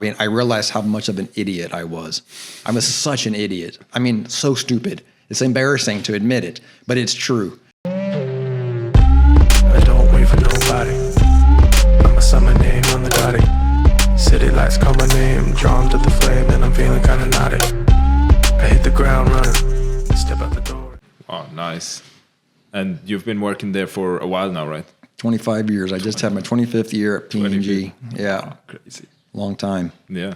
I mean, I realized how much of an idiot I was. I was such an idiot. I mean, so stupid. It's embarrassing to admit it, but it's true. I don't wait for nobody. I'm a summer name on the dotty. City lights call my name, drawn to the flame, and I'm feeling kinda naughty. I hit the ground running, step out the door. Oh, nice. And you've been working there for a while now, right? 25 years. I just had my 25th year at P&G. Yeah. Oh, crazy. Long time. Yeah.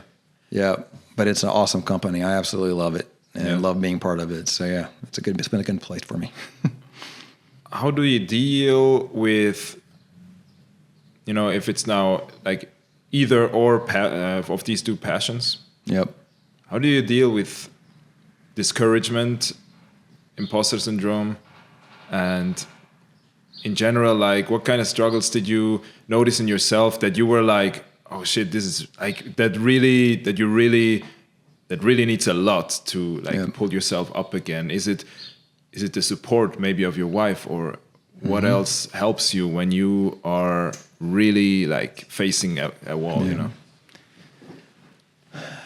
Yeah. But it's an awesome company. I absolutely love it and love being part of it. So yeah, it's been a good place for me. How do you deal with, if it's now like either or of these two passions? Yep. How do you deal with discouragement, imposter syndrome, and in general, like what kind of struggles did you notice in yourself that you were like, oh shit, this is like that really needs a lot to like pull yourself up again? Is it the support maybe of your wife, or what else helps you when you are really like facing a wall,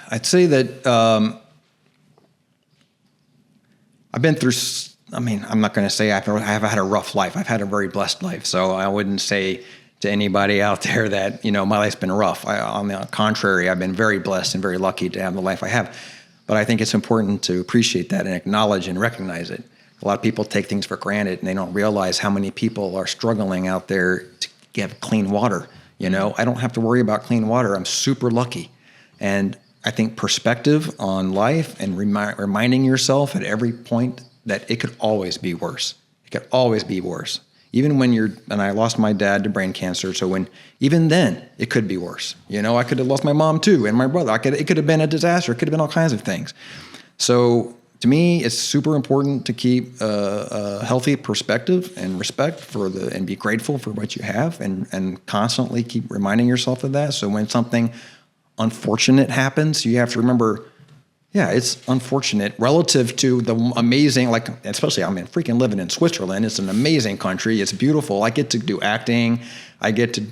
I'd say that I've been through, I'm not going to say I've had a rough life. I've had a very blessed life. So I wouldn't say to anybody out there that, my life's been rough. On the contrary, I've been very blessed and very lucky to have the life I have. But I think it's important to appreciate that and acknowledge and recognize it. A lot of people take things for granted and they don't realize how many people are struggling out there to get clean water. I don't have to worry about clean water. I'm super lucky. And I think perspective on life and reminding yourself at every point that it could always be worse. It could always be worse. Even when and I lost my dad to brain cancer. So even then it could be worse. I could have lost my mom too, and my brother. It could have been a disaster. It could have been all kinds of things. So to me, it's super important to keep a healthy perspective and respect and be grateful for what you have, and constantly keep reminding yourself of that. So when something unfortunate happens, you have to remember, it's unfortunate relative to the amazing, like, especially freaking living in Switzerland. It's an amazing country. It's beautiful. I get to do acting. I get to,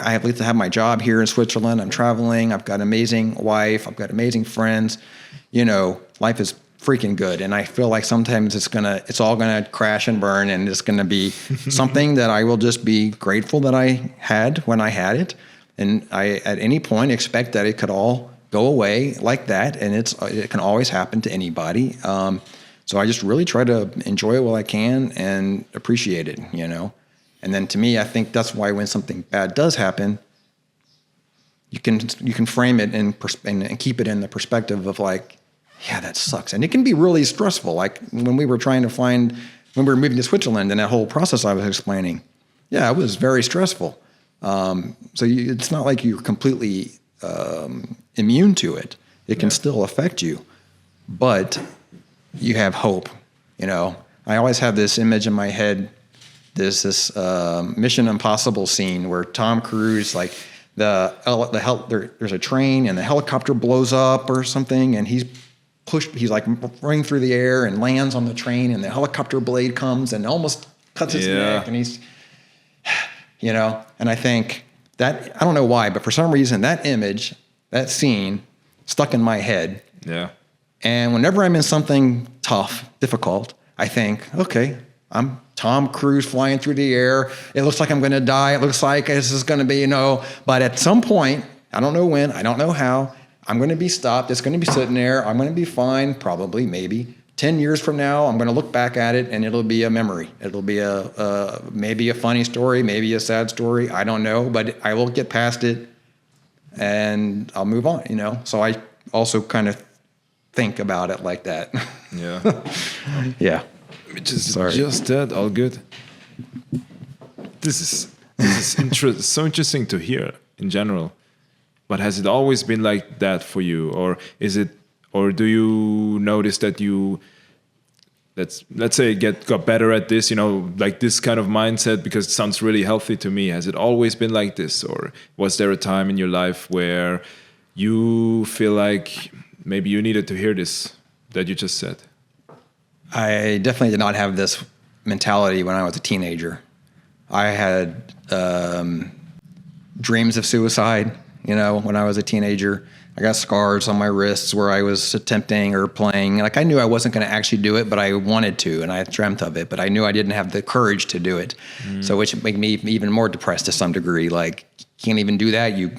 I have to have my job here in Switzerland. I'm traveling. I've got an amazing wife. I've got amazing friends. Life is freaking good. And I feel like sometimes it's all gonna crash and burn, and it's gonna be something that I will just be grateful that I had when I had it. And I, at any point, expect that it could all go away like that, and it can always happen to anybody. So I just really try to enjoy it while I can and appreciate it, And then to me, I think that's why when something bad does happen, you can frame it and keep it in the perspective of like, yeah, that sucks. And it can be really stressful. Like when we were moving to Switzerland and that whole process I was explaining, it was very stressful. So it's not like you're completely immune to it. It can still affect you, but you have hope. I always have this image in my head. There's this Mission Impossible scene where Tom Cruise, like there's a train and the helicopter blows up or something, and he's like running through the air and lands on the train, and the helicopter blade comes and almost cuts his neck, and he's, and I think that, I don't know why, but for some reason that image, that scene stuck in my head. Yeah. And whenever I'm in something tough, difficult, I think, okay, I'm Tom Cruise flying through the air. It looks like I'm going to die. It looks like this is going to be, but at some point, I don't know when, I don't know how, I'm going to be stopped. It's going to be sitting there. I'm going to be fine, probably, maybe. 10 years from now, I'm going to look back at it and it'll be a memory. It'll be maybe a funny story, maybe a sad story. I don't know, but I will get past it and I'll move on, So I also kind of think about it like that. Yeah. Yeah. Which is just that, all good. This is so interesting to hear in general. But has it always been like that for you, or do you notice that you, let's say, got better at this, like this kind of mindset, because it sounds really healthy to me. Has it always been like this, or was there a time in your life where you feel like maybe you needed to hear this that you just said? I definitely did not have this mentality when I was a teenager. I had dreams of suicide. when I was a teenager. I got scars on my wrists where I was attempting or playing. Like I knew I wasn't going to actually do it, but I wanted to, and I dreamt of it. But I knew I didn't have the courage to do it. So which made me even more depressed to some degree. Like, can't even do that, you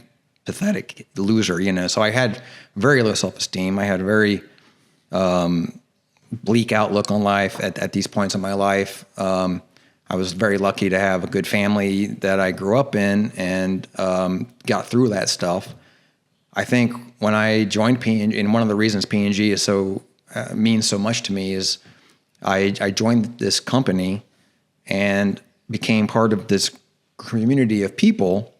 pathetic loser, So I had very low self-esteem. I had a very bleak outlook on life at these points in my life. I was very lucky to have a good family that I grew up in and got through that stuff. I think when I joined P&G, and one of the reasons P&G is so means so much to me is I joined this company and became part of this community of people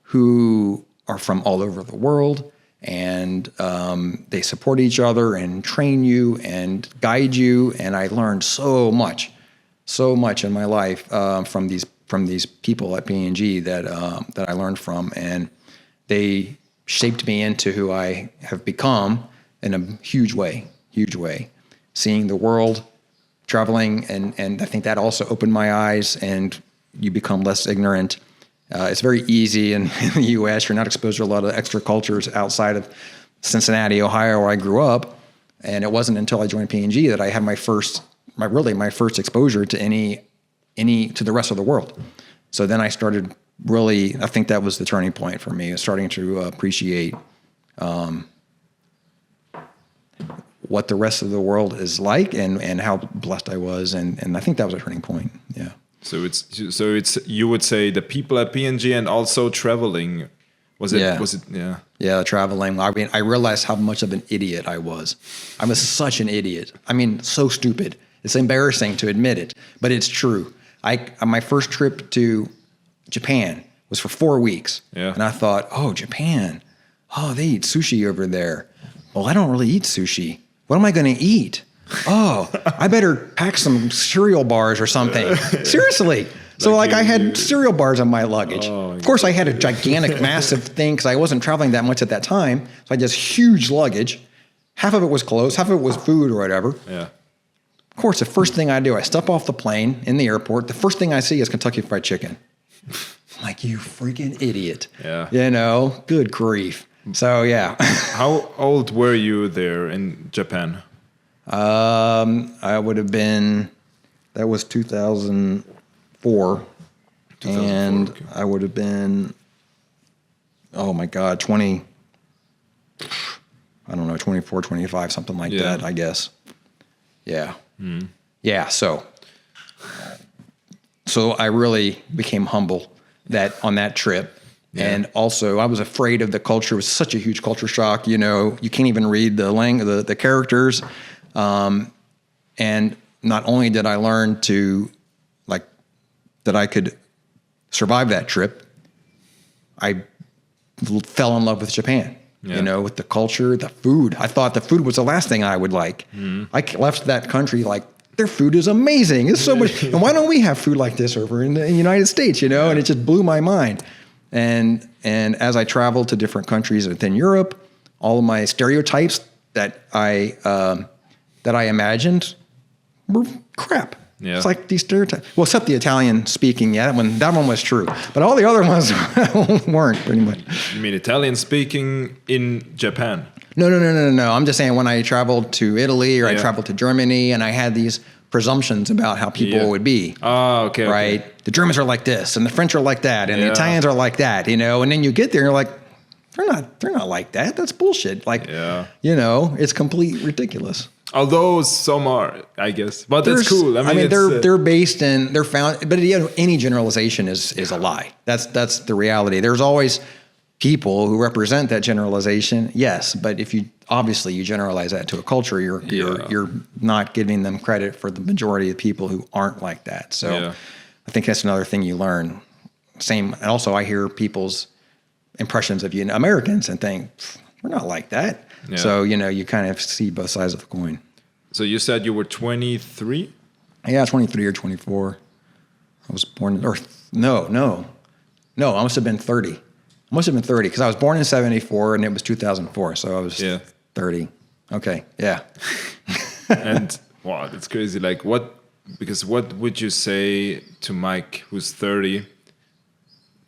who are from all over the world, and they support each other and train you and guide you. And I learned so much in my life from these people at P&G that I learned from, and they shaped me into who I have become in a huge way, seeing the world, traveling. And I think that also opened my eyes, and you become less ignorant. It's very easy in the U.S. You're not exposed to a lot of extra cultures outside of Cincinnati, Ohio, where I grew up. And it wasn't until I joined P&G that I had my first exposure to to the rest of the world. So then I started really, I think that was the turning point for me, starting to appreciate what the rest of the world is like and how blessed I was. And I think that was a turning point. Yeah. So it's you would say the people at P&G and also traveling. Was it? Yeah. Yeah, traveling. I mean, I realized how much of an idiot I was. I was such an idiot. I mean, so stupid. It's embarrassing to admit it, but it's true. My first trip to Japan was for 4 weeks. Yeah. And I thought, Japan. Oh, they eat sushi over there. Well, I don't really eat sushi. What am I going to eat? I better pack some cereal bars or something. Seriously. So I had cereal bars on my luggage. Of course, I had a gigantic, massive thing because I wasn't traveling that much at that time. So I had this huge luggage. Half of it was clothes, half of it was food or whatever. Yeah. Of course, the first thing I do, I step off the plane in the airport. The first thing I see is Kentucky Fried Chicken. I'm like, you freaking idiot. Yeah. Good grief. So, yeah. How old were you there in Japan? I would have been, that was 2004. And okay. I would have been, 24, 25, something like that, I guess. Yeah. Mm. Yeah. So I really became humble on that trip. Yeah. And also I was afraid of the culture. It was such a huge culture shock. You can't even read the characters. And not only did I learn that I could survive that trip, I fell in love with Japan. Yeah. With the culture, the food. I thought the food was the last thing I would like. Mm. I left that country like, their food is amazing. It's so much. And why don't we have food like this over in the United States, Yeah. And it just blew my mind. And as I traveled to different countries within Europe, all of my stereotypes that I imagined were crap. Yeah. It's like these stereotypes. Well, except the Italian speaking, that one was true. But all the other ones weren't, pretty much. You mean Italian speaking in Japan? No. I'm just saying when I traveled to Italy or I traveled to Germany and I had these presumptions about how people would be. Oh, okay. Right? Okay. The Germans are like this and the French are like that and the Italians are like that, And then you get there and you're like, they're not like that. That's bullshit. Like, it's complete ridiculous. Although some are, I guess, but that's cool. I mean they're based in, they're found, but any generalization is a lie. That's the reality. There's always people who represent that generalization. Yes, but if you generalize that to a culture, you're not giving them credit for the majority of people who aren't like that. So I think that's another thing you learn. Same, and also I hear people's impressions of Americans and think we're not like that. Yeah. So, you kind of see both sides of the coin. So you said you were 23? Yeah, 23 or 24. I was born, no, I must have been 30. I must have been 30 because I was born in 74 and it was 2004. So I was 30. Okay, yeah. And wow, that's crazy. Like what would you say to Mike who's 30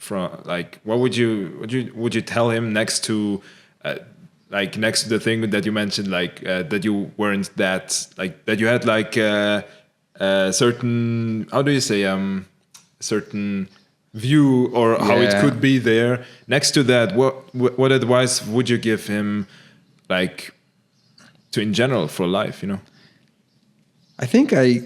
from like what would you tell him next to next to the thing that you mentioned, like that you weren't that like that you had like certain, how do you say, certain view or how it could be there. Next to that, what advice would you give him, like, to in general for life, you know? I think I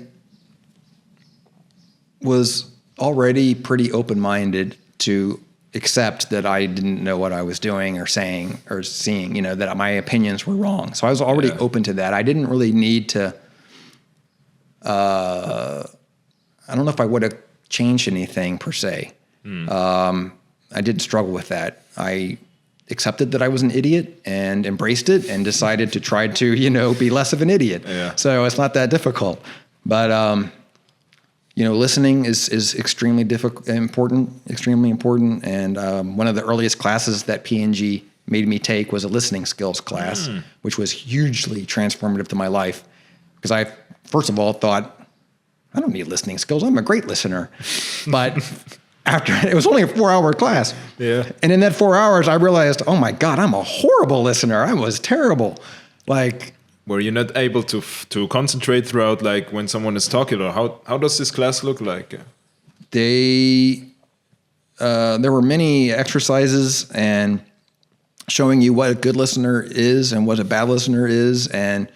was already pretty open-minded to accept that I didn't know what I was doing or saying or seeing, you know, that my opinions were wrong. So I was already open to that. I didn't really need to, I don't know if I would have changed anything per se. I didn't struggle with that. I accepted that I was an idiot and embraced it and decided to try to, you know, be less of an idiot. Yeah. So it's not that difficult. But, you know, listening is extremely important. And one of the earliest classes that P&G made me take was a listening skills class, which was hugely transformative to my life. Because I, first of all, thought, I don't need listening skills. I'm a great listener. But after, it was only a 4-hour class. Yeah. And in that 4 hours, I realized, oh my God, I'm a horrible listener. I was terrible. Like, were you not able to concentrate throughout, like when someone is talking, or how does this class look like? There were many exercises and showing you what a good listener is and what a bad listener is, and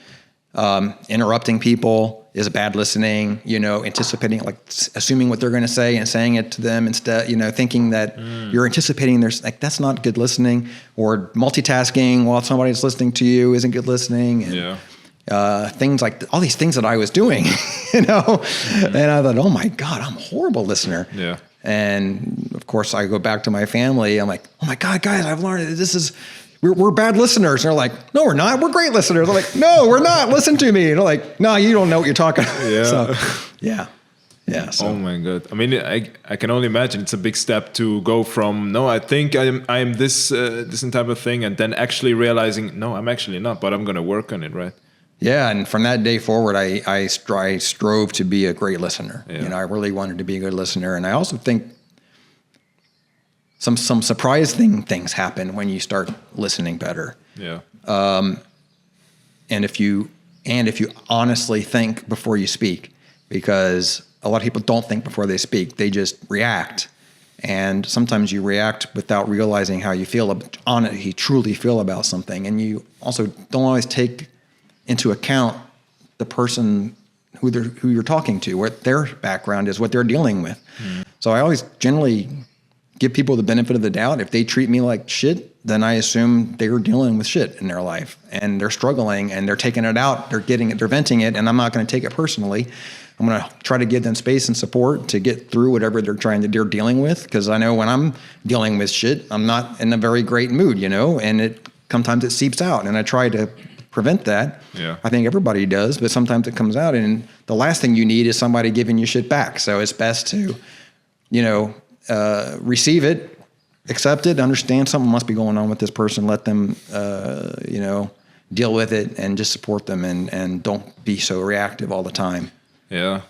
interrupting people is bad listening, you know, anticipating, like assuming what they're going to say and saying it to them instead, you know, thinking that you're anticipating there's like, that's not good listening. Or multitasking while somebody's listening to you isn't good listening. And, things like all these things that I was doing, you know, and I thought, oh my God, I'm a horrible listener. Yeah. And of course I go back to my family. I'm like, oh my God, guys, I've learned we're bad listeners. And they're like, no, we're not. We're great listeners. I'm like, no, we're not. Listen to me. And they're like, no, you don't know what you're talking about. Yeah. So, yeah. Yeah. So. Oh my God. I mean, I can only imagine it's a big step to go from, no, I think I'm this type of thing, and then actually realizing, no, I'm actually not, but I'm going to work on it, right? Yeah. And from that day forward, I strove to be a great listener. Yeah. You know, I really wanted to be a good listener. And I also think some surprising things happen when you start listening better. Yeah. And if you honestly think before you speak, because a lot of people don't think before they speak, they just react. And sometimes you react without realizing how you truly feel about something. And you also don't always take into account the person who you're talking to, what their background is, what they're dealing with. So I always generally give people the benefit of the doubt. If they treat me like shit, then I assume they're dealing with shit in their life and they're struggling and they're taking it out, they're venting it, and I'm not going to take it personally. I'm going to try to give them space and support to get through whatever they're dealing with. Because I know when I'm dealing with shit, I'm not in a very great mood, you know, and sometimes it seeps out, and I try to prevent that. Yeah. I think everybody does, but sometimes it comes out, and the last thing you need is somebody giving you shit back. So it's best to, you know, receive it, accept it, understand something must be going on with this person, let them, you know, deal with it, and just support them, and don't be so reactive all the time. Yeah.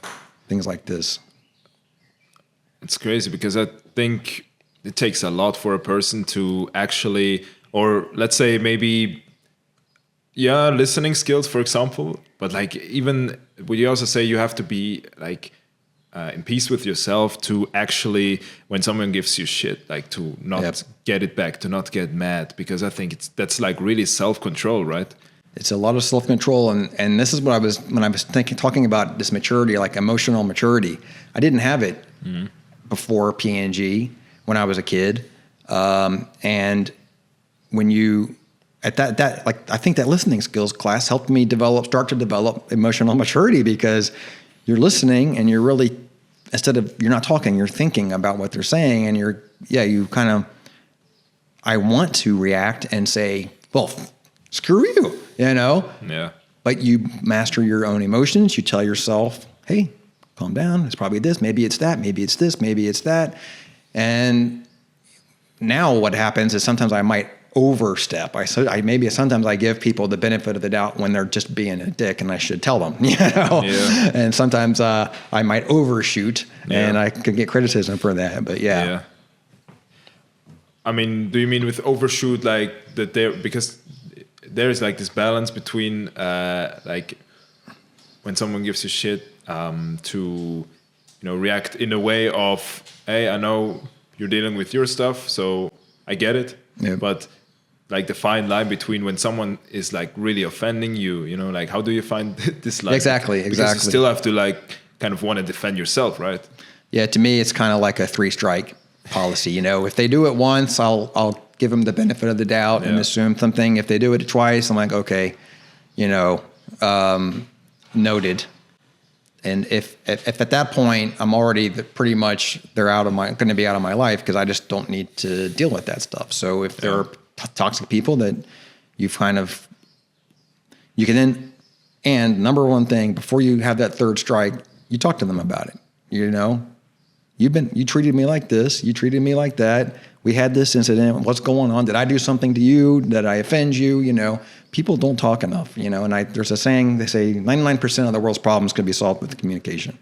Things like this. It's crazy because I think it takes a lot for a person to actually, or let's say maybe, listening skills, for example, but like, even would you also say you have to be like, in peace with yourself to actually, when someone gives you shit, like to not get it back, to not get mad, because I think that's like really self-control, right? It's a lot of self-control, and this is what when I was talking about this maturity, like emotional maturity. I didn't have it before P&G when I was a kid, and when you at that like I think that listening skills class helped me start to develop emotional maturity, because you're listening and you're really, instead of, you're not talking, you're thinking about what they're saying, and I want to react and say, well, screw you, you know? Yeah. But you master your own emotions. You tell yourself, hey, calm down. It's probably this, maybe it's that, maybe it's this, maybe it's that. And now what happens is sometimes I might overstep. Sometimes I give people the benefit of the doubt when they're just being a dick, and I should tell them, you know. Yeah. And sometimes I might overshoot, and I could get criticism for that. But yeah. I mean, do you mean with overshoot, like that there, because there is like this balance between like when someone gives you shit, to, you know, react in a way of, hey, I know you're dealing with your stuff, so I get it. Yeah. But like the fine line between when someone is like really offending you, you know, like how do you find this line? Exactly. Because you still have to like kind of want to defend yourself, right? Yeah, to me, it's kind of like a 3-strike policy. You know, if they do it once, I'll give them the benefit of the doubt and assume something. If they do it twice, I'm like, okay, you know, noted. And if at that point I'm already pretty much going to be out of my life because I just don't need to deal with that stuff. So if there are toxic people that you can then, and number one thing before you have that 3rd strike, you talk to them about it. You know, you treated me like this, you treated me like that. We had this incident. What's going on? Did I do something to you? Did I offend you? You know, people don't talk enough, you know, and there's a saying, they say 99% of the world's problems can be solved with communication,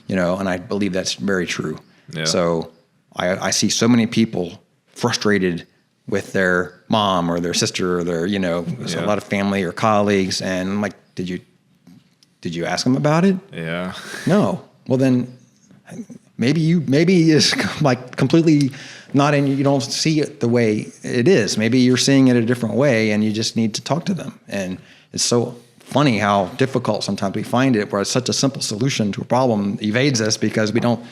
you know, and I believe that's very true. Yeah. So I see so many people frustrated with their mom or their sister or their, you know, a lot of family or colleagues. And I'm like, did you ask them about it? Yeah. No. Well, then maybe it's like completely not in, you don't see it the way it is. Maybe you're seeing it a different way and you just need to talk to them. And it's so funny how difficult sometimes we find it, where it's such a simple solution to a problem evades us because we don't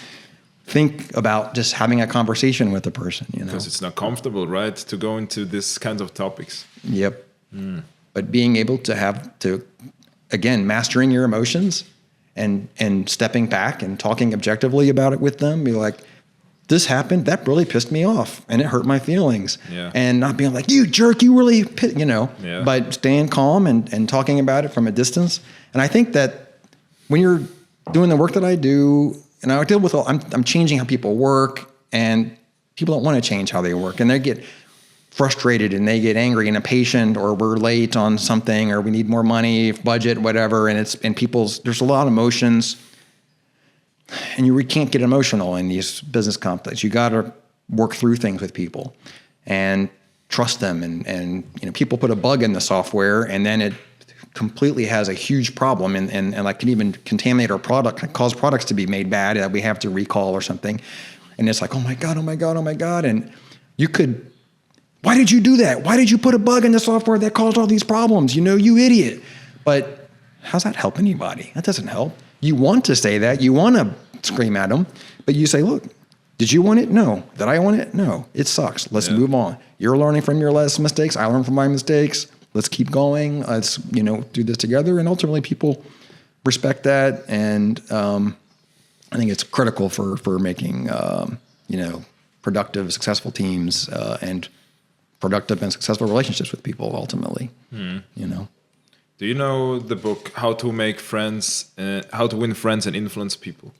think about just having a conversation with the person, you know. Because it's not comfortable, right, to go into this kinds of topics. Yep. But being able to again, mastering your emotions and stepping back and talking objectively about it with them, be like, this happened, that really pissed me off and it hurt my feelings. Yeah. And not being like, you jerk, you really, you know, but staying calm and talking about it from a distance. And I think that when you're doing the work that I do, and I deal with, I'm changing how people work, and people don't want to change how they work, and they get frustrated and they get angry and impatient, or we're late on something, or we need more money, budget, whatever. And there's a lot of emotions, and you can't get emotional in these business conflicts. You got to work through things with people and trust them. And you know, people put a bug in the software, and then it completely has a huge problem and like can even contaminate our product, cause products to be made bad that we have to recall or something. And it's like, oh my God. And you could, why did you do that? Why did you put a bug in the software that caused all these problems? You know, you idiot. But how's that help anybody? That doesn't help. You want to say that, you want to scream at them, but you say, look, did you want it? No. Did I want it? No. It sucks. Let's move on. You're learning from your last mistakes. I learned from my mistakes. Let's keep going. Let's, you know, do this together. And ultimately people respect that. And I think it's critical for making, you know, productive, successful teams and productive and successful relationships with people ultimately, you know. Do you know the book, How to Make Friends, How to Win Friends and Influence People?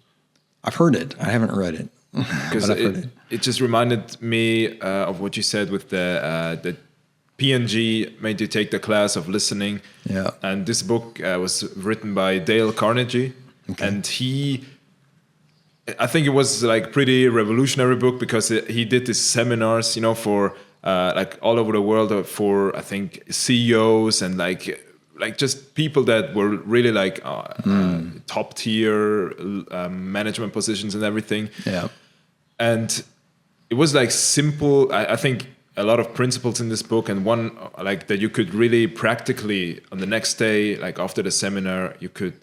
I've heard it. I haven't read it. Because it just reminded me of what you said with the PNG made you take the class of listening. Yeah. And this book was written by Dale Carnegie. Okay. And I think it was like pretty revolutionary book because he did these seminars, you know, for like all over the world for, I think, CEOs and like just people that were really like top tier management positions and everything. Yeah. And it was like simple, I think a lot of principles in this book, and one like that you could really practically on the next day, like after the seminar, you could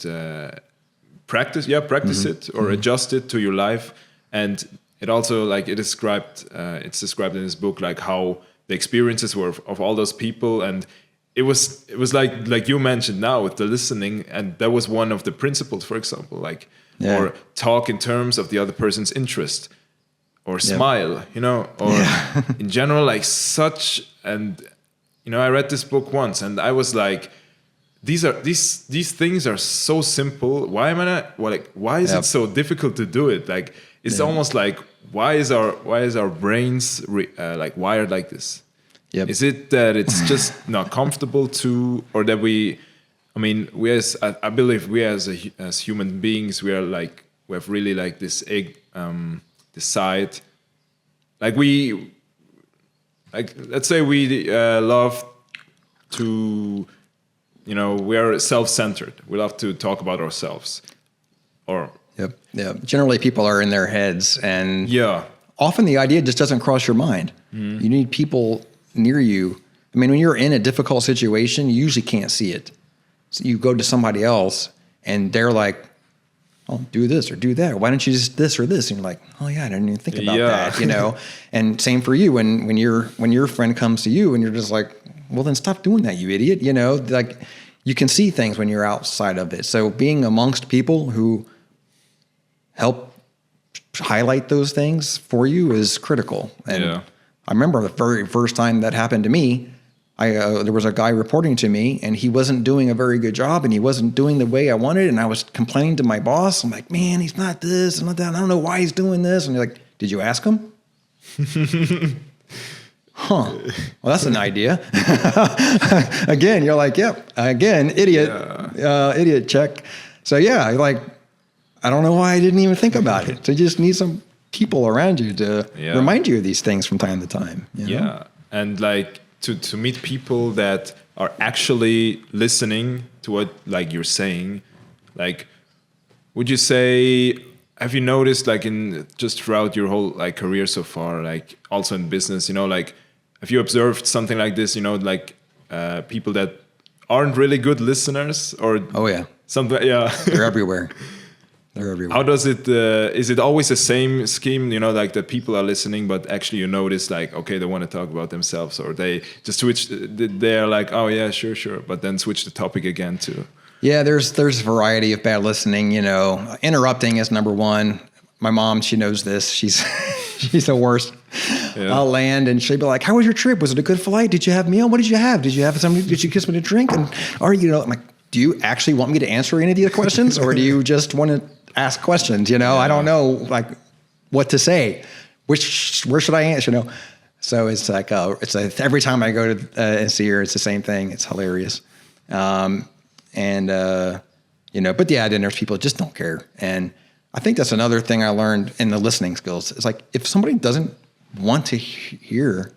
practice it or adjust it to your life. And it also like it's described in this book like how the experiences were of all those people. And it was like you mentioned now with the listening, and that was one of the principles, for example, like or talk in terms of the other person's interest, or smile, you know, or in general, like such. And you know, I read this book once, and I was like, these things are so simple. Why am I not? Well, like, why is it so difficult to do it? Like, it's almost like why is our brains like wired like this? Yep. Is it that it's just not comfortable to, or that we I believe we as human beings, we have really like this side, like we like, let's say we love to, we are self-centered. We love to talk about ourselves, or Yep. Yeah. Generally, people are in their heads, and yeah, often the idea just doesn't cross your mind. You need people near you. I mean, when you're in a difficult situation, you usually can't see it. So you go to somebody else, and they're like, "Oh, do this or do that. Why don't you just this or this?" And you're like, "Oh yeah, I didn't even think about that." And same for you when your friend comes to you, and you're just like, "Well, then stop doing that, you idiot." Like you can see things when you're outside of it. So being amongst people who help highlight those things for you is critical. And I remember the very first time that happened to me, there was a guy reporting to me, and he wasn't doing a very good job, and he wasn't doing the way I wanted. And I was complaining to my boss. I'm like, "Man, he's not this and not that. I don't know why he's doing this." And you're like, "Did you ask him?" Huh. Well, that's an idea. Again, you're like, "Yep. Again, idiot. Idiot check." So yeah, like, I don't know why I didn't even think about it. So you just need some people around you to remind you of these things from time to time. Yeah. And like to meet people that are actually listening to what like you're saying. Like, would you say, have you noticed like in just throughout your whole like career so far, like also in business, like have you observed something like this, like people that aren't really good listeners or something? Yeah. They're everywhere. They're everywhere. How does it, is it always the same scheme, like that people are listening, but actually you notice like, okay, they want to talk about themselves, or they just switch, they're like, "Oh yeah, sure. But then switch the topic again too. Yeah, there's a variety of bad listening, interrupting is number one. My mom, she knows this. She's the worst. Yeah. I'll land and she'll be like, "How was your trip? Was it a good flight? Did you have meal? What did you have? Did you have something? Did you kiss me to drink?" And I'm like, "Do you actually want me to answer any of these questions, or do you just want to ask questions?" I don't know like what to say. Where should I answer? So it's like every time I go to and see her, it's the same thing. It's hilarious. But yeah, then there's people that just don't care. And I think that's another thing I learned in the listening skills. It's like, if somebody doesn't want to hear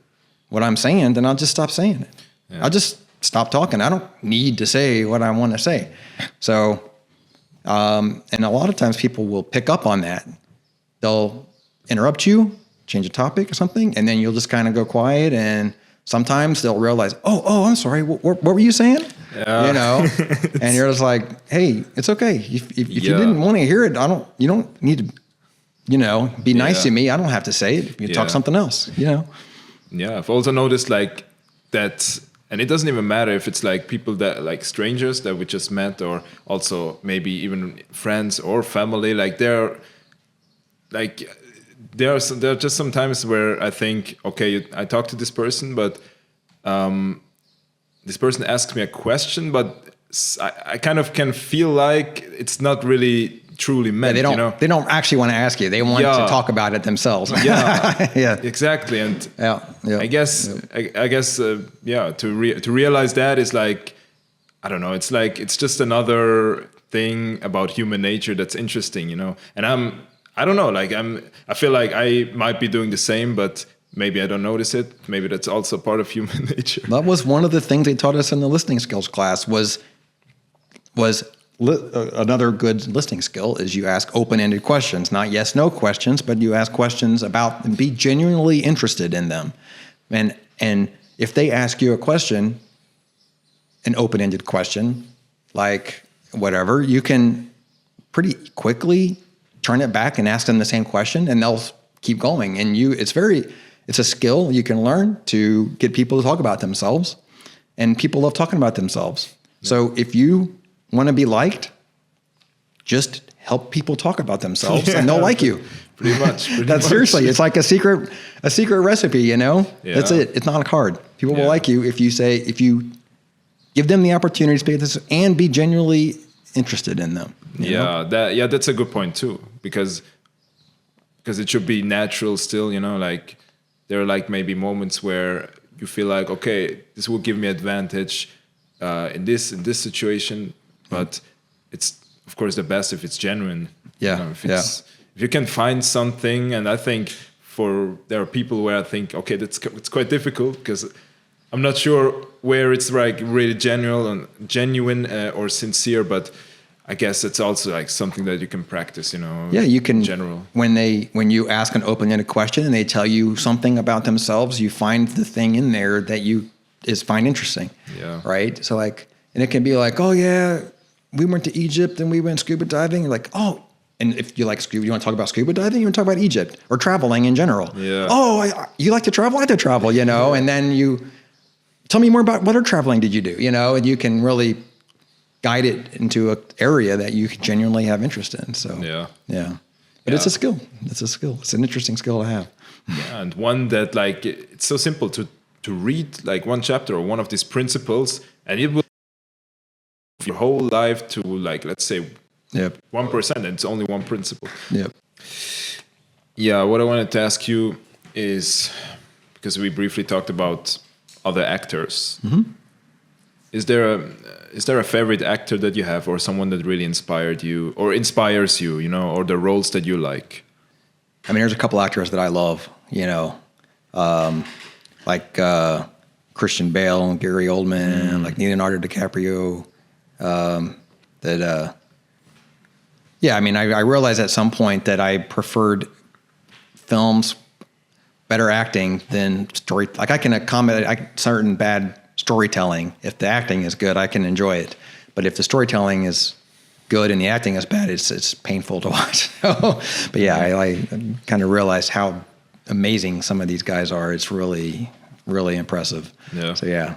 what I'm saying, then I'll just stop saying it. Yeah. I'll just stop talking. I don't need to say what I want to say. So, and a lot of times people will pick up on that. They'll interrupt you, change a topic or something, and then you'll just kind of go quiet, and sometimes they'll realize, oh, I'm sorry, what were you saying? Yeah. And you're just like, "Hey, it's okay. If you didn't want to hear it, you don't need to, be nice to me. I don't have to say it. You talk something else, Yeah, I've also noticed like that, and it doesn't even matter if it's like people that like strangers that we just met, or also maybe even friends or family. Like there are just some times where I think, okay, I talk to this person, but this person asks me a question, but I kind of can feel like it's not really truly meant. Yeah, they don't actually want to ask you. They want to talk about it themselves. Yeah, exactly. And I guess to realize that is like, I don't know. It's like it's just another thing about human nature that's interesting, And I don't know. Like I feel like I might be doing the same, but maybe I don't notice it. Maybe that's also part of human nature. That was one of the things they taught us in the listening skills class. Was another good listening skill is you ask open-ended questions, not yes/no questions, but you ask questions about and be genuinely interested in them. And if they ask you a question, an open-ended question, like whatever, you can pretty quickly turn it back and ask them the same question, and they'll keep going. And it's a skill you can learn to get people to talk about themselves, and people love talking about themselves. Yeah. So if you want to be liked, just help people talk about themselves, and they'll like you. Pretty much. Seriously, it's like a secret recipe, Yeah. That's it. It's not hard. People will like you if you give them the opportunity to speak this and be genuinely interested in them. You know? That's a good point too, because it should be natural still, like there are like maybe moments where you feel like, okay, this will give me advantage in this situation, but it's of course the best if it's genuine. Yeah. If you can find something, and I think there are people where I think, okay, it's quite difficult because I'm not sure where it's like really genuine or sincere, but I guess it's also like something that you can practice, Yeah, you can. In general, when you ask an open-ended question and they tell you something about themselves, you find the thing in there that you find interesting. Yeah. Right. So like, and it can be like, oh yeah, we went to Egypt and we went scuba diving. You're like, oh. And if you like scuba, you want to talk about scuba diving, you want to talk about Egypt or traveling in general. Yeah. Oh, you like to travel? I like to travel, and then you tell me more about what traveling did you do, and you can really guide it into an area that you genuinely have interest in. So, yeah. But it's a skill. It's a skill. It's an interesting skill to have. Yeah, and one that like, it's so simple to read like one chapter or one of these principles, and it will your whole life to like, let's say, 1%, and it's only one principle. Yep. Yeah, what I wanted to ask you is, because we briefly talked about other actors, is there a favorite actor that you have, or someone that really inspired you or inspires you, or the roles that you like? I mean, there's a couple actors that I love, like Christian Bale, Gary Oldman, like Leonardo DiCaprio, yeah, I mean, I realized at some point that I preferred films, better acting than story. Like I can accommodate certain bad storytelling. If the acting is good, I can enjoy it. But if the storytelling is good and the acting is bad, it's painful to watch. But yeah, I kind of realized how amazing some of these guys are. It's really, really impressive. Yeah. So yeah.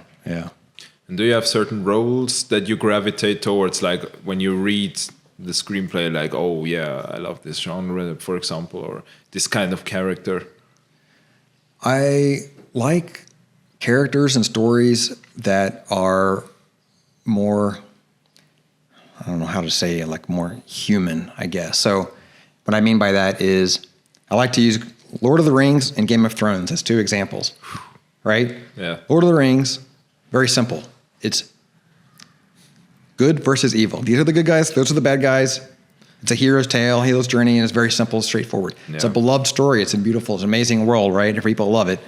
And do you have certain roles that you gravitate towards, like when you read the screenplay, like, oh yeah, I love this genre, for example, or this kind of character? I like characters and stories that are more, I don't know how to say it, like more human, I guess. So what I mean by that is I like to use Lord of the Rings and Game of Thrones as two examples, right? Yeah. Lord of the Rings, very simple. It's good versus evil. These are the good guys. Those are the bad guys. It's a hero's tale, hero's journey, and it's very simple, straightforward. Yeah. It's a beloved story. It's a beautiful, it's an amazing world, right? People love it.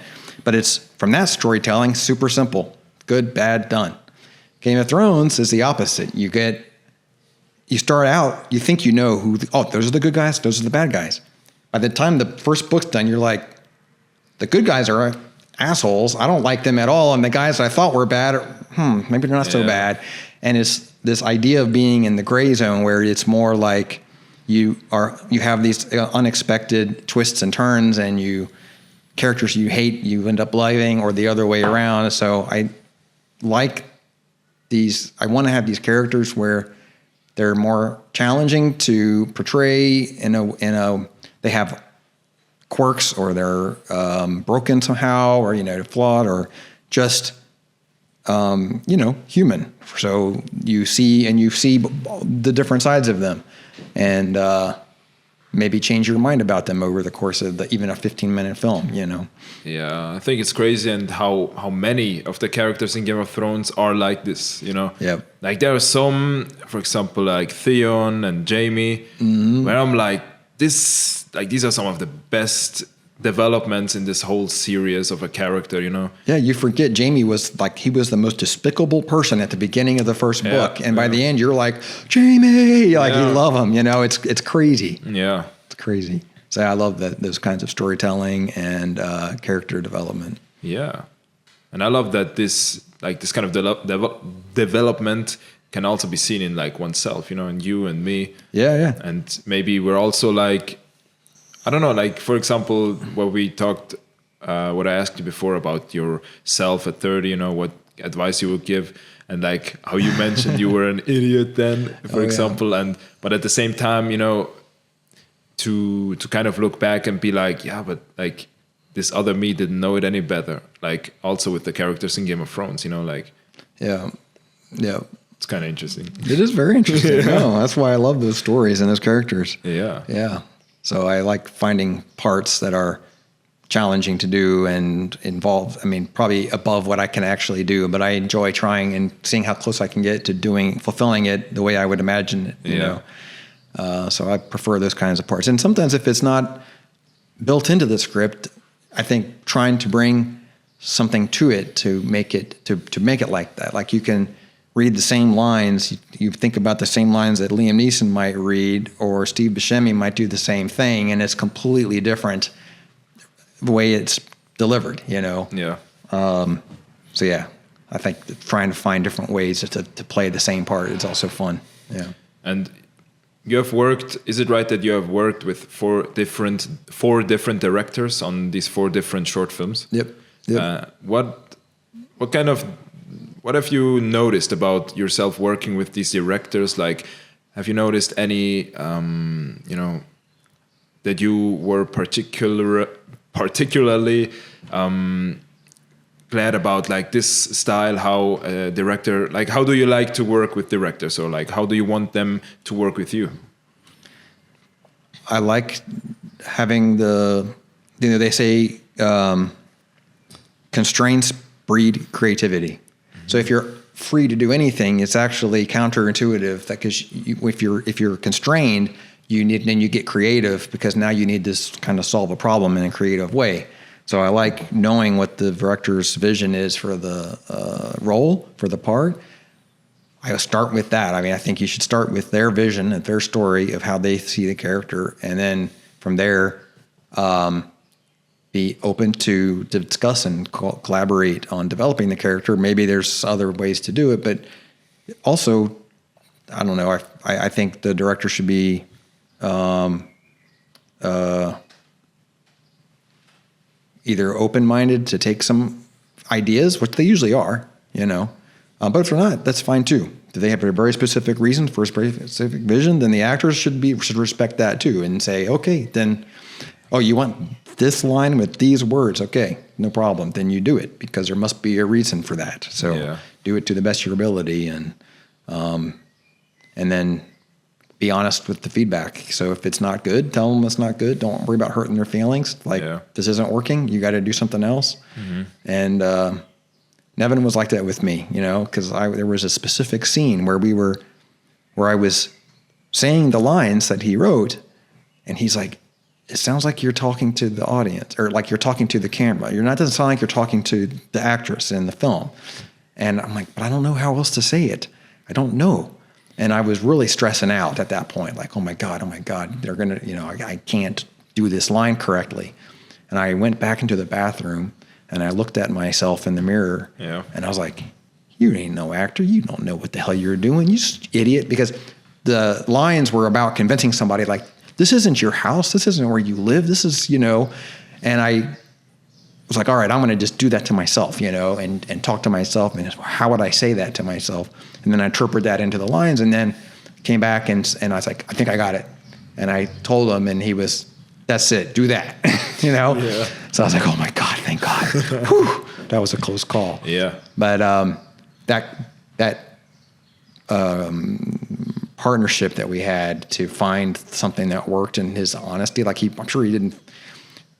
But it's, from that storytelling, super simple. Good, bad, done. Game of Thrones is the opposite. You start out, you think you know those are the good guys, those are the bad guys. By the time the first book's done, you're like, the good guys are assholes. I don't like them at all. And the guys that I thought were bad, maybe they're not so bad. And it's this idea of being in the gray zone where it's more like you have these unexpected twists and turns, and characters you hate, you end up loving, or the other way around. So I like these. I want to have these characters where they're more challenging to portray they have quirks, or they're broken somehow, or flawed, or just human. So you see the different sides of them, and maybe change your mind about them over the course of even a 15-minute film. Yeah, I think it's crazy, and how many of the characters in Game of Thrones are like this. Yeah. Like there are some, for example, like Theon and Jaime, where I'm like, these are some of the best developments in this whole series of a character, Yeah, you forget Jaime was the most despicable person at the beginning of the first book, and by the end you're like, Jaime, you love him, it's crazy. Yeah. It's crazy. So I love those kinds of storytelling and character development. Yeah. And I love that this kind of development can also be seen in like oneself, in you and me. Yeah. And maybe we're also like, I don't know, like for example, what we talked, what I asked you before about yourself at 30, what advice you would give, and like how you mentioned you were an idiot then, for example, but at the same time, to kind of look back and be like, yeah, but like this other me didn't know it any better. Like also with the characters in Game of Thrones, Yeah. It's kind of interesting. It is very interesting. No, that's why I love those stories and those characters. Yeah. So I like finding parts that are challenging to do and involved. I mean, probably above what I can actually do, but I enjoy trying and seeing how close I can get to fulfilling it the way I would imagine it. So I prefer those kinds of parts. And sometimes if it's not built into the script. I think trying to bring something to it to make it like that. Like you can read the same lines, you think about the same lines that Liam Neeson might read, or Steve Buscemi might do the same thing, and it's completely different the way it's delivered, you know? Yeah. So yeah, I think trying to find different ways to play the same part is also fun. Yeah. And you have worked, is it right that you have worked with four different directors on these 4 different short films? Yep. What have you noticed about yourself working with these directors? Like, have you noticed any, that you were particularly glad about, like this style? How a director, like, how do you like to work with directors, or like, how do you want them to work with you? I like having they say constraints breed creativity. So if you're free to do anything, it's actually counterintuitive. That because if you're constrained, then you get creative, because now you need to kind of solve a problem in a creative way. So I like knowing what the director's vision is for the role, for the part. I start with that. I mean, I think you should start with their vision and their story of how they see the character, and then from there, be open to discuss and collaborate on developing the character. Maybe there's other ways to do it, but also, I don't know. I think the director should be either open-minded to take some ideas, which they usually are, you know. But if they're not, that's fine too. Do they have a very specific reason for a specific vision? Then the actors should respect that too, and say, okay, then, oh, you want this line with these words? Okay, no problem. Then you do it, because there must be a reason for that. So do it to the best of your ability, and then be honest with the feedback. So if it's not good, tell them it's not good. Don't worry about hurting their feelings. Like, this isn't working. You got to do something else. Mm-hmm. And Nevin was like that with me, you know, because there was a specific scene where I was saying the lines that he wrote, and he's like, it sounds like you're talking to the audience, or like you're talking to the camera. Doesn't sound like you're talking to the actress in the film. And I'm like, but I don't know how else to say it. I don't know. And I was really stressing out at that point, like, oh my God, they're going to, I can't do this line correctly. And I went back into the bathroom, and I looked at myself in the mirror, and I was like, you ain't no actor. You don't know what the hell you're doing, you idiot. Because the lines were about convincing somebody, like, this isn't your house. This isn't where you live. This is, and I was like, all right, I'm going to just do that to myself, and talk to myself. And how would I say that to myself? And then I interpret that into the lines, and then came back and I was like, I think I got it. And I told him, and he was, that's it, do that, Yeah. So I was like, oh my God, thank God. Whew, that was a close call. Yeah. But that partnership that we had to find something that worked, in his honesty, like I'm sure he didn't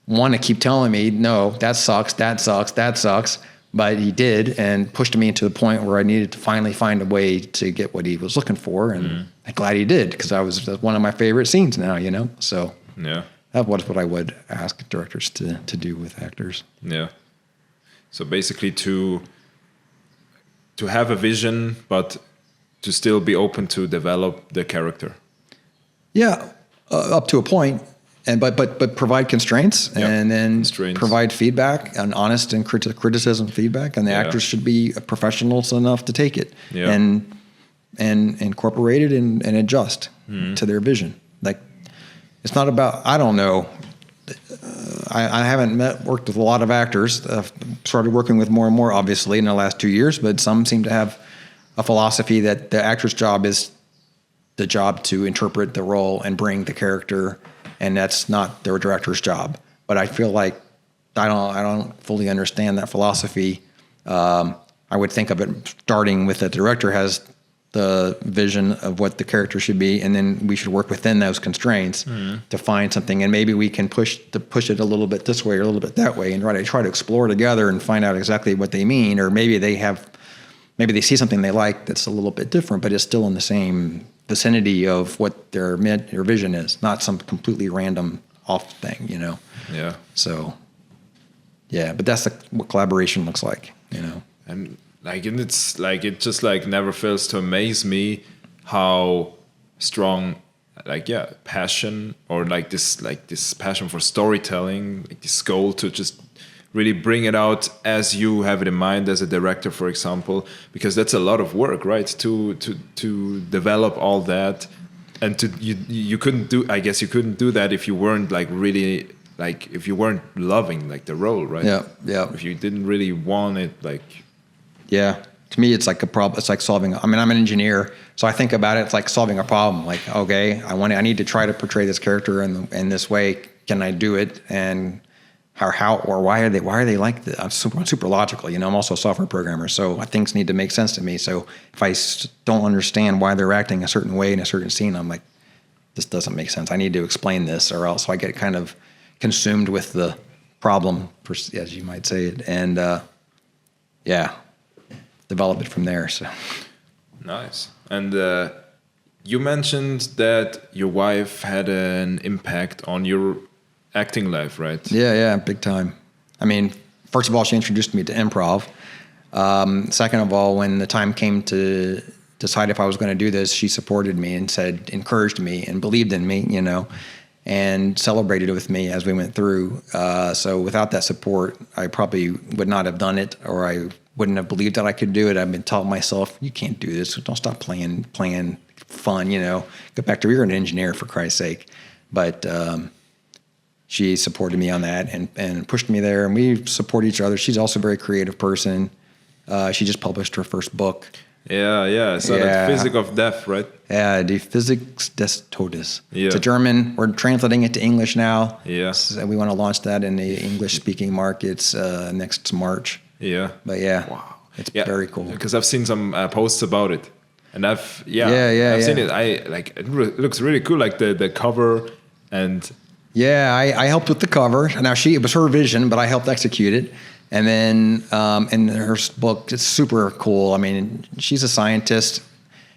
want to keep telling me, no, that sucks, but he did, and pushed me to the point where I needed to finally find a way to get what he was looking for, and I'm glad he did, because that's one of my favorite scenes now, So that was what I would ask directors to do with actors. Yeah. So basically to have a vision, but to still be open to develop the character. Yeah, up to a point. But provide constraints, and then provide feedback, and honest and criticism feedback, and the actors should be professionals enough to take it and incorporate it and adjust to their vision. Like, it's not about, I don't know. I haven't worked with a lot of actors. I've started working with more and more, obviously, in the last 2 years, but some seem to have a philosophy that the actor's job is the job to interpret the role and bring the character, and that's not their director's job. But I feel like I don't fully understand that philosophy. I would think of it starting with the director has the vision of what the character should be, and then we should work within those constraints to find something. And maybe we can push it a little bit this way or a little bit that way, and try to explore together and find out exactly what they mean. Or maybe they see something they like that's a little bit different, but it's still in the same vicinity of what their vision is, not some completely random off thing, you know. Yeah. So, yeah, but that's what collaboration looks like, you know. And it's like it just like never fails to amaze me how strong passion or like this passion for storytelling, like this goal to just really bring it out as you have it in mind as a director, for example, because that's a lot of work, right? To develop all that, and you couldn't do, I guess you couldn't do that if you weren't like really like if you weren't loving like the role, right? Yeah. If you didn't really want it, like. Yeah. To me, it's like a problem. It's like solving. I mean, I'm an engineer, so I think about it. It's like solving a problem. Like, okay, I need to try to portray this character in this way. Can I do it? And why are they like this? I'm super logical. You know, I'm also a software programmer, so things need to make sense to me. So if I don't understand why they're acting a certain way in a certain scene, I'm like, this doesn't make sense. I need to explain this, or else I get kind of consumed with the problem, as you might say it, and develop it from there. So nice. And you mentioned that your wife had an impact on your acting life, right? Yeah, big time. I mean, first of all, she introduced me to improv. Second of all, when the time came to decide if I was going to do this, she supported me and encouraged me and believed in me, you know, and celebrated with me as we went through. So without that support, I probably would not have done it, or I wouldn't have believed that I could do it. I've been telling myself, you can't do this. Don't stop playing fun, you know. Go back to, you're an engineer, for Christ's sake. But she supported me on that and pushed me there, and we support each other. She's also a very creative person. She just published her first book. Yeah. So like Physics of Death, right? Yeah, Die Physik des Todes. Yeah. It's a German. We're translating it to English now. Yeah. So we want to launch that in the English-speaking markets next March. Yeah. But yeah, wow, it's very cool. Because I've seen some posts about it, and I've seen it. It looks really cool, like the cover and. Yeah, I helped with the cover. Now it was her vision, but I helped execute it. And then in her book, it's super cool. I mean, she's a scientist,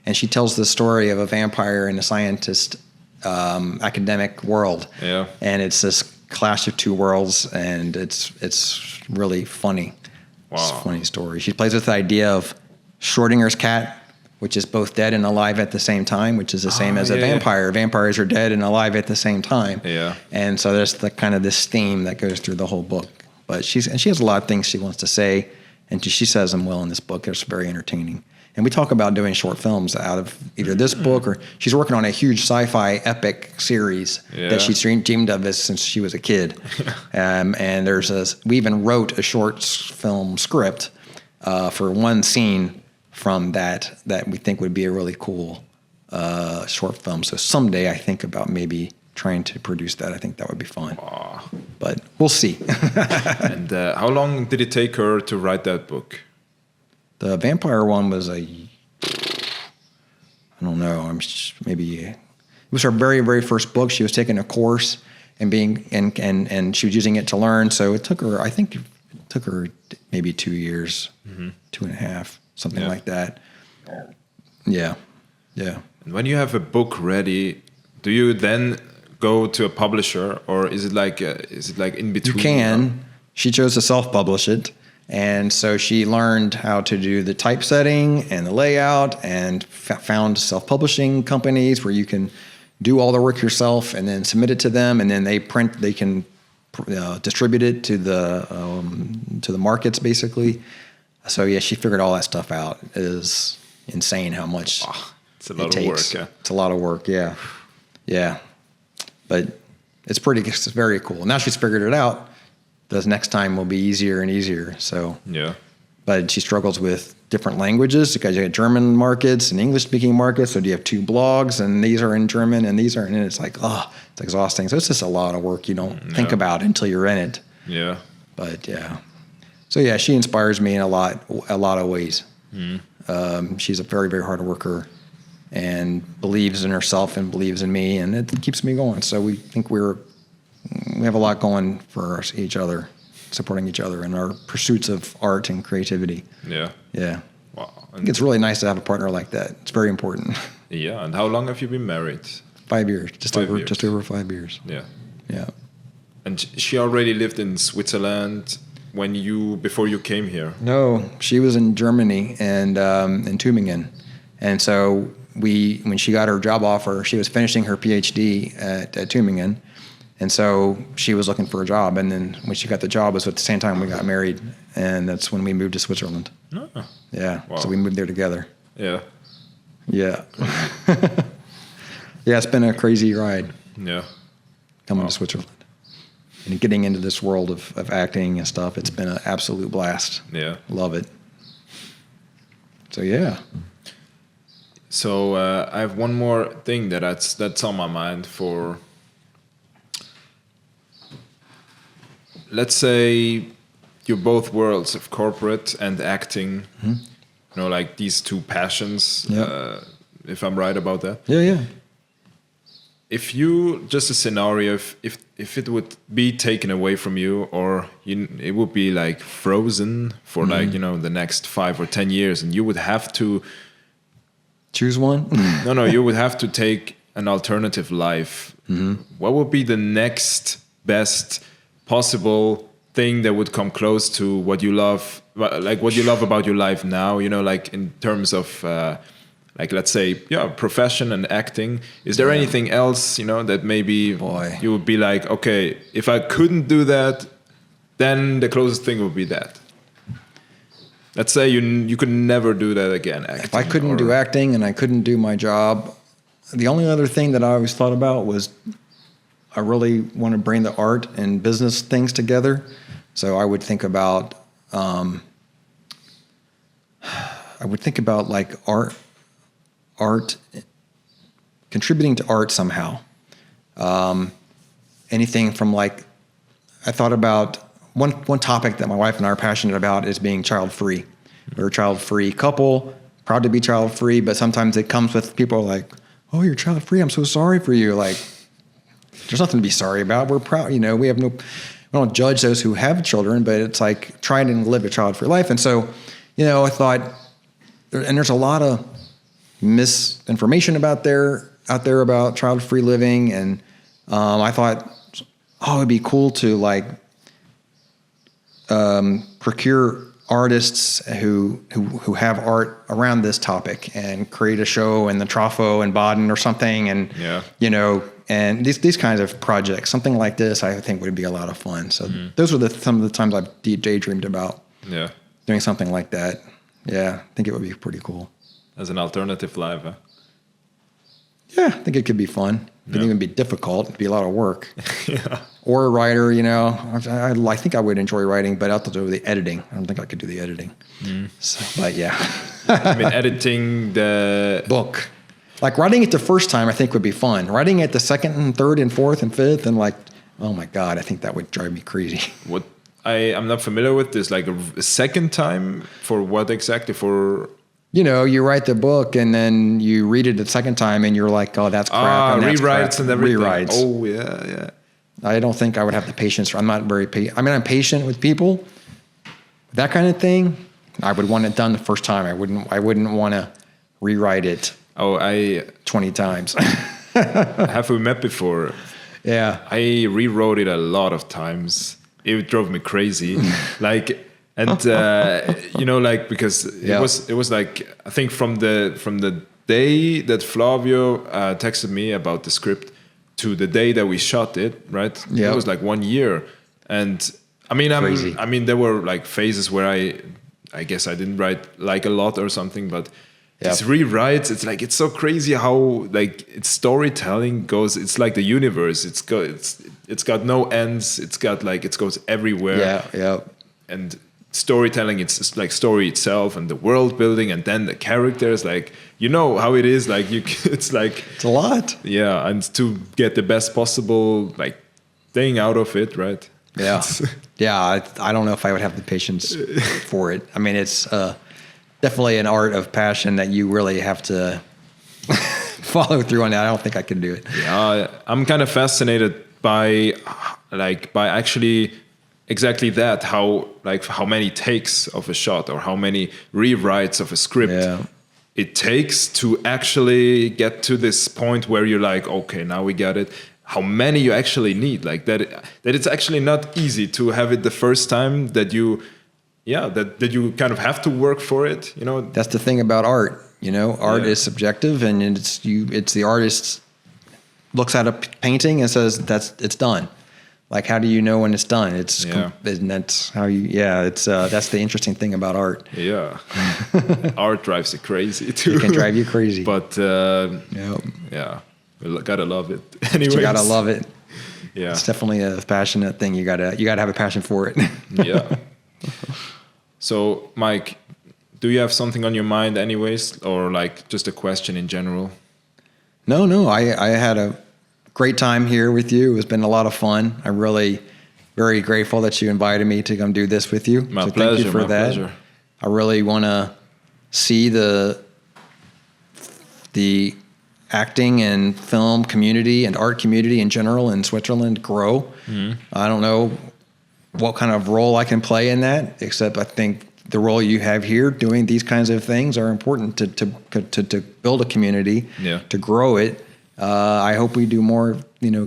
and she tells the story of a vampire in a scientist academic world. Yeah. And it's this clash of two worlds, and it's really funny. Wow. It's a funny story. She plays with the idea of Schrodinger's cat, which is both dead and alive at the same time, which is the same as a vampire. Yeah. Vampires are dead and alive at the same time. Yeah. And so there's this theme that goes through the whole book. But she has a lot of things she wants to say, and she says them well in this book. It's very entertaining. And we talk about doing short films out of either this book, or she's working on a huge sci-fi epic series that she's dreamed of since she was a kid. And we even wrote a short film script for one scene from that we think would be a really cool short film. So someday I think about maybe trying to produce that. I think that would be fun. But we'll see. And how long did it take her to write that book? The vampire one was it was her very, very first book. She was taking a course and she was using it to learn. So it took her maybe 2 years, 2.5, something like that. Yeah. And when you have a book ready, do you then go to a publisher, or is it like in between? You can. She chose to self-publish it. And so she learned how to do the typesetting and the layout, and found self-publishing companies where you can do all the work yourself and then submit it to them, and then they can distribute it to the markets, basically. So yeah, she figured all that stuff out. It is insane how much it's a lot of work. Yeah. It's a lot of work. Yeah. But it's very cool. Now she's figured it out. The next time will be easier and easier. So yeah. But she struggles with different languages because you have German markets and English-speaking markets. So do you have two blogs, and these are in German and these are in it? It's like, it's exhausting. So it's just a lot of work you don't think about until you're in it. Yeah. But yeah. So yeah, she inspires me in a lot of ways. She's a very, very hard worker and believes in herself and believes in me, and it keeps me going. So we think we have a lot going for each other, supporting each other in our pursuits of art and creativity. Yeah. Wow. And It's really nice to have a partner like that. It's very important. Yeah. And how long have you been married? 5 years. Just over 5 years. Yeah. Yeah. And she already lived in Switzerland before you came here. No, she was in Germany and in Tübingen, and so when she got her job offer, she was finishing her PhD at Tübingen, and so she was looking for a job. And then when she got the job, was at the same time we got married, and that's when we moved to Switzerland. Oh. Yeah, Wow. so we moved there together. Yeah. Yeah. Yeah, it's been a crazy ride Yeah. coming to Switzerland. And getting into this world of acting and stuff, it's been an absolute blast. Yeah. Love it. So, yeah. So I have one more thing that's on my mind for, let's say, you're both worlds of corporate and acting. Mm-hmm. You know, like these two passions. Yeah. If I'm right about that. Yeah, yeah. If you, just a scenario, if it would be taken away from you, or it would be like frozen for like, you know, the next 5 or 10 years, and you would have to Choose one? no, you would have to take an alternative life. What would be the next best possible thing that would come close to what you love, like what you love about your life now, you know, like in terms of like, let's say, profession and acting. Is there anything else, you know, that maybe you would be like, okay, if I couldn't do that, then the closest thing would be that? Let's say you could never do that again. Acting, if I couldn't do acting and I couldn't do my job, the only other thing that I always thought about was I really want to bring the art and business things together. So I would think about like art, contributing to art somehow. Anything from like, I thought about one topic that my wife and I are passionate about is being child-free. We're a child-free couple, proud to be child-free, but sometimes it comes with people like, oh, you're child-free, I'm so sorry for you. Like, there's nothing to be sorry about. We're proud, you know, we don't judge those who have children, but it's like trying to live a child-free life. And so, you know, I thought, and there's a lot of misinformation out there about child-free living, and I thought, oh, it'd be cool to like procure artists who have art around this topic and create a show in the Trafo in Baden or something, and you know, and these kinds of projects, something like this, I think would be a lot of fun. So those were some of the times I've daydreamed about doing something like that. Yeah, I think it would be pretty cool. As an alternative life, huh? Yeah, I think it could be fun. It could even be difficult. It'd be a lot of work. Yeah. Or a writer, you know. I think I would enjoy writing, but I have to do the editing. I don't think I could do the editing. So, but yeah. I mean, editing the book. Like writing it the first time, I think would be fun. Writing it the second and third and fourth and fifth, and like, oh my God, I think that would drive me crazy. What I'm not familiar with this. Like a second time for what exactly? For you know, you write the book and then you read it the second time and you're like, oh, that's crap. And that's rewrites crap. and everything. Rewrites. Oh, yeah. I don't think I would have the patience. I'm not very patient. I mean, I'm patient with people. That kind of thing, I would want it done the first time. I wouldn't want to rewrite it 20 times. Have we met before? Yeah. I rewrote it a lot of times. It drove me crazy. And you know, like, because it was like, I think from the day that Flavio texted me about the script to the day that we shot it, right? Yeah. It was like 1 year. And I mean, there were like phases where I guess I didn't write like a lot or something, but these rewrites, it's so crazy how like its storytelling goes. It's like the universe. It's got no ends. It's got like, it goes everywhere. Yeah. And storytelling, it's just like story itself and the world building, and then the characters, like, you know how it is, like it's a lot. Yeah, and to get the best possible like thing out of it, right? Yeah. I don't know if I would have the patience for it. I mean, it's definitely an art of passion that you really have to follow through on that. I don't think I can do it. Yeah, I'm kind of fascinated by actually exactly that, how many takes of a shot or how many rewrites of a script it takes to actually get to this point where you're like, okay, now we get it. how many you actually need. Like that it's actually not easy to have it the first time that you that you kind of have to work for it, you know. That's the thing about art. You know, art is subjective, and it's the artist looks at a painting and says it's done. Like, how do you know when it's done? And that's how that's the interesting thing about art. Yeah. Art drives you crazy too. It can drive you crazy. But you gotta love it. Anyways. You gotta love it. Yeah. It's definitely a passionate thing. You gotta have a passion for it. Yeah. So, Mike, do you have something on your mind anyways, or like just a question in general? No. I had a great time here with you. It's been a lot of fun. I'm really very grateful that you invited me to come do this with you. My pleasure. Thank you for that. Pleasure. I really want to see the acting and film community and art community in general in Switzerland grow. Mm-hmm. I don't know what kind of role I can play in that, except I think the role you have here doing these kinds of things are important to build a community, to grow it. I hope we do more,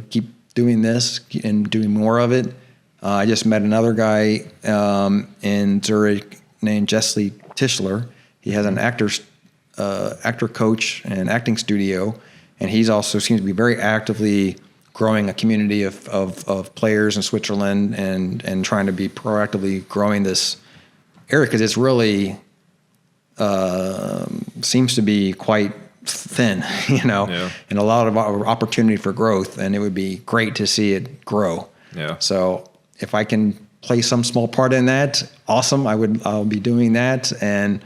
keep doing this and doing more of it. I just met another guy in Zurich named Jesse Tischler. He has an actor coach and acting studio, and he's also seems to be very actively growing a community of players in Switzerland and trying to be proactively growing this area, because it's really seems to be quite thin, and a lot of opportunity for growth, and it would be great to see it grow. Yeah. So if I can play some small part in that, awesome. I'll be doing that, and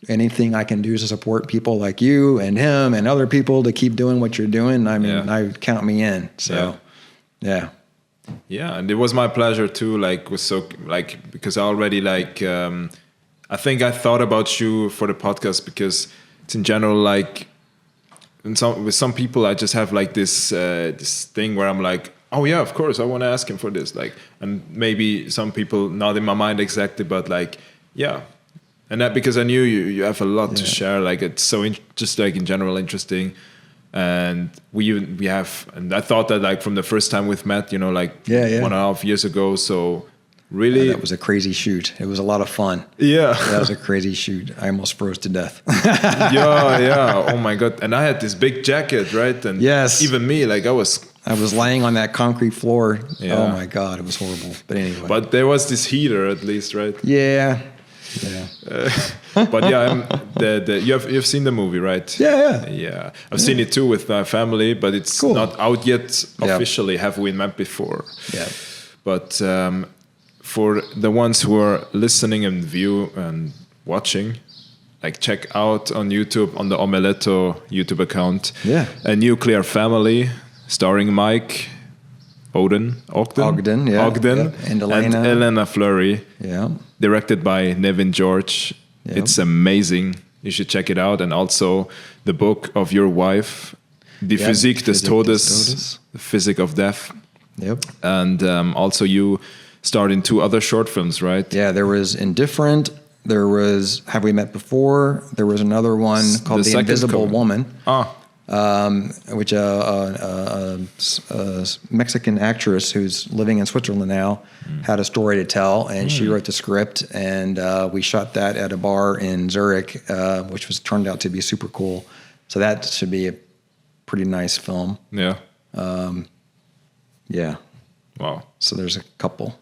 anything I can do to support people like you and him and other people to keep doing what you're doing, I mean, I count me in. So, yeah. Yeah, and it was my pleasure too. Because I already I think I thought about you for the podcast, because it's in general with some people I just have this thing where I'm like, oh yeah, of course I want to ask him for this, and maybe some people not in my mind exactly, but and that because I knew you have a lot to share. It's so just in general interesting. And we have, and I thought that from the first time we've met, 1.5 years ago. So really, that was a crazy shoot. It was a lot of fun. Yeah, that was a crazy shoot. I almost froze to death. yeah. Oh my God! And I had this big jacket, right? And even me, I was laying on that concrete floor. Yeah. Oh my God, it was horrible. But anyway, but there was this heater at least, right? Yeah. But you've seen the movie, right? Yeah. I've seen it too with my family, but it's not out yet officially. Have we met before? Yeah. But for the ones who are listening and view and watching, check out on YouTube, on the Omeletto YouTube account, A Nuclear Family, starring Mike. Ogden, and Elena Fleury, directed by Nevin George. It's amazing. You should check it out. And also the book of your wife, Die Physik des Todes, The Physics of Death. Yep. And also you starred in 2 other short films, right? Yeah, there was Indifferent. There was Have We Met Before? There was another one called The Invisible Woman. Which a Mexican actress who's living in Switzerland now had a story to tell, and she wrote the script, and we shot that at a bar in Zurich, which turned out to be super cool. So that should be a pretty nice film. Yeah. Yeah. Wow. So there's a couple.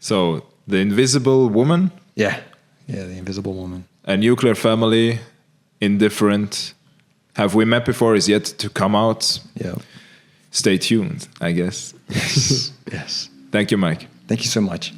So The Invisible Woman? Yeah, The Invisible Woman. A Nuclear Family, Indifferent. Have We Met Before is yet to come out. Yeah. Stay tuned, I guess. Yes. Thank you, Mike. Thank you so much.